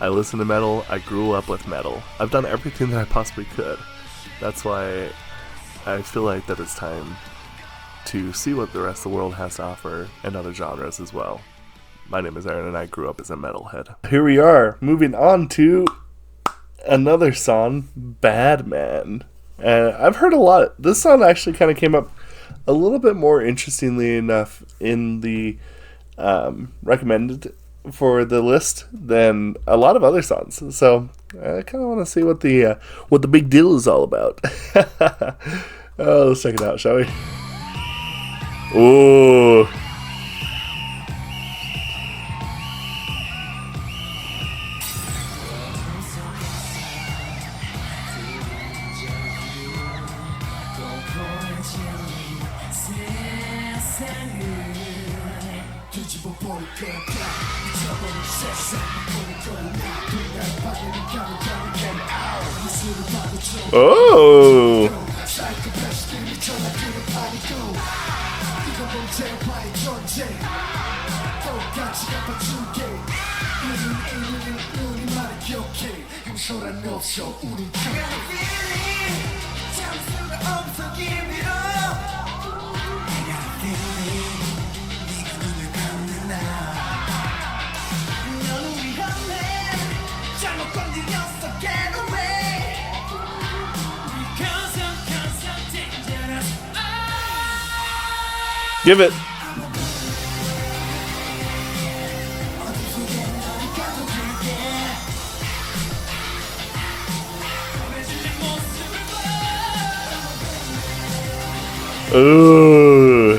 I listen to metal. I grew up with metal. I've done everything that I possibly could. That's why I feel like that it's time to see what the rest of the world has to offer and other genres as well. My name is Aaron and I grew up as a metalhead. Here we are, moving on to another song, Badman. I've heard a lot. This song actually kind of came up a little bit more interestingly enough in the recommended for the list than a lot of other songs. So I kind of want to see what the big deal is all about. Let's check it out, shall we? Ooh. Oh. Give it. Ooh.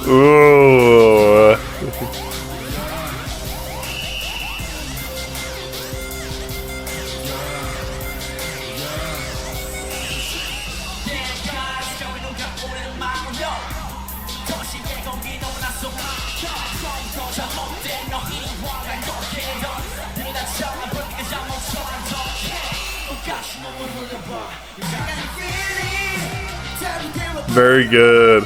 Ooh. Very good.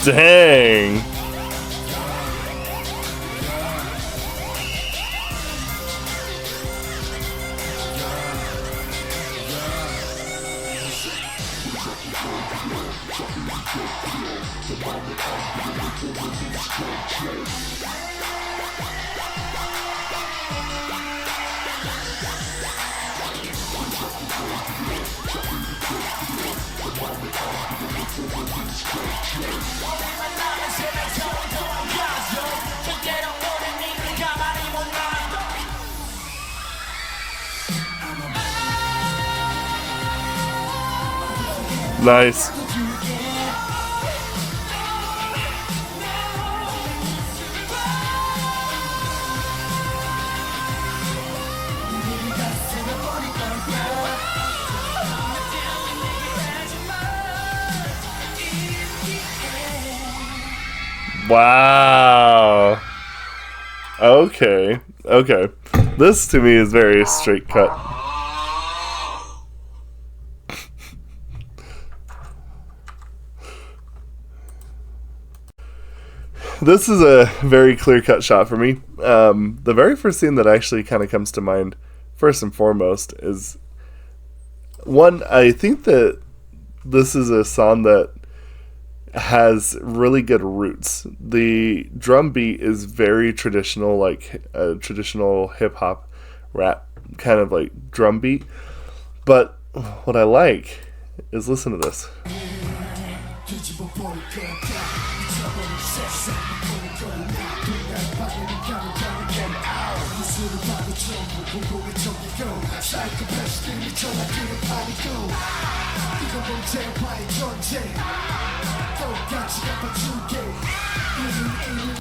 Dang. Nice. Wow. Okay. Okay. This to me is very straight cut. This is a very clear-cut shot for me. The very first thing that actually kind of comes to mind, first and foremost, is one, I think that this is a song that has really good roots. The drum beat is very traditional, like a traditional hip-hop rap kind of like drum beat. But what I like is listen to this.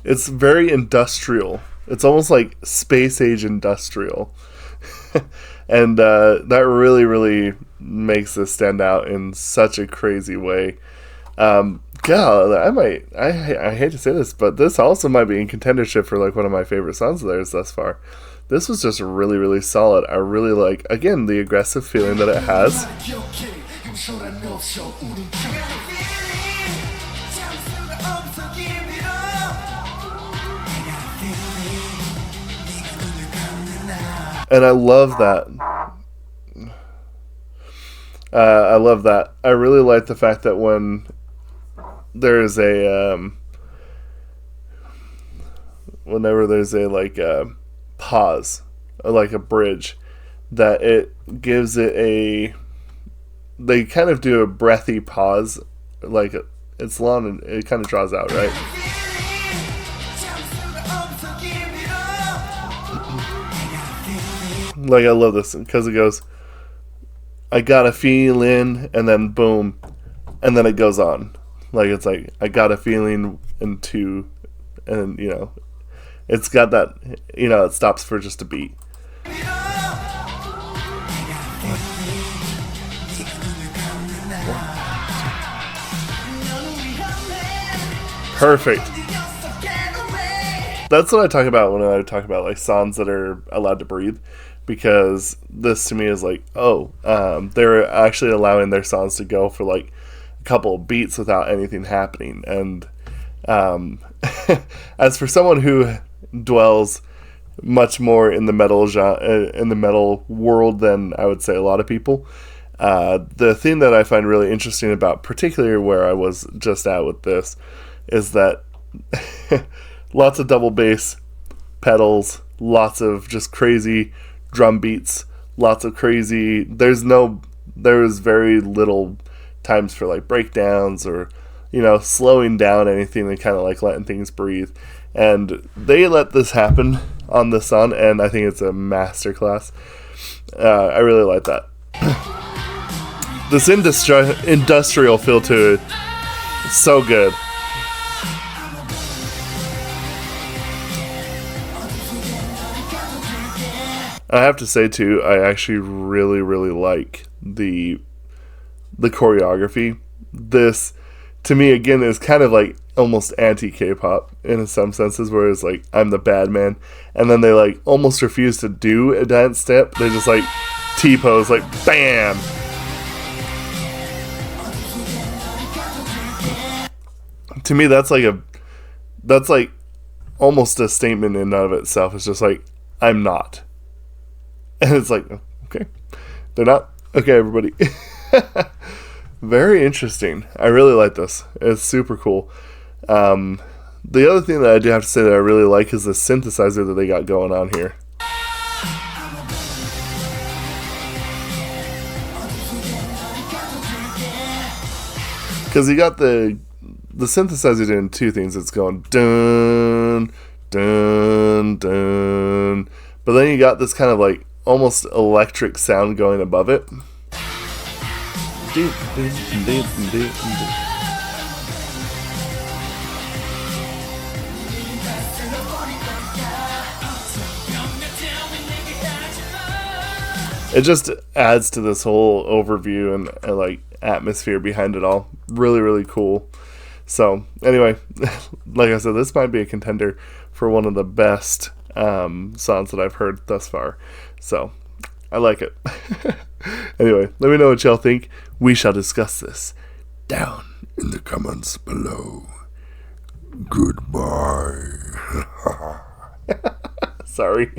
It's very industrial. It's almost like space age industrial. And that really, really makes this stand out in such a crazy way. God, I hate to say this, but this also might be in contendership for like one of my favorite songs of theirs thus far. This was just really, really solid. I really like, again, the aggressive feeling that it has. And I love that. I love that. I really like the fact that when there's whenever there's a like a pause, or like a bridge, that it gives it they kind of do a breathy pause, like it's long and it kind of draws out, right? Like, I love this because it goes, I got a feeling, and then boom, and then it goes on. Like, it's like, I got a feeling, and you know, it's got that, you know, it stops for just a beat. Perfect. That's what I talk about when I talk about like songs that are allowed to breathe, because this to me is like, they're actually allowing their songs to go for like a couple of beats without anything happening. And as for someone who dwells much more in the metal genre, in the metal world than I would say a lot of people, the thing that I find really interesting about, particularly where I was just at with this, is that lots of double bass pedals, lots of just crazy drum beats, lots of crazy, there's very little times for like breakdowns or, you know, slowing down anything and kind of like letting things breathe. And they let this happen on this song, and I think it's a masterclass. I really like that. This industrial feel to it is so good. I have to say too, I actually really, really like the choreography. This, to me, again, is kind of like almost anti-K-pop in some senses, where it's like, I'm the Badman, and then they like almost refuse to do a dance step. They just like T-pose, like bam. To me, that's like almost a statement in and of itself. It's just like, I'm not. And it's like, okay, they're not. Okay, everybody. Very interesting. I really like this. It's super cool. The other thing that I do have to say that I really like is the synthesizer that they got going on here. Because you got the synthesizer doing two things. It's going dun, dun, dun. But then you got this kind of like almost electric sound going above it. It just adds to this whole overview and like atmosphere behind it all. Really, really cool. So anyway, like I said, this might be a contender for one of the best songs that I've heard thus far. So I like it. Anyway, let me know what y'all think. We shall discuss this down in the comments below. Goodbye. Sorry.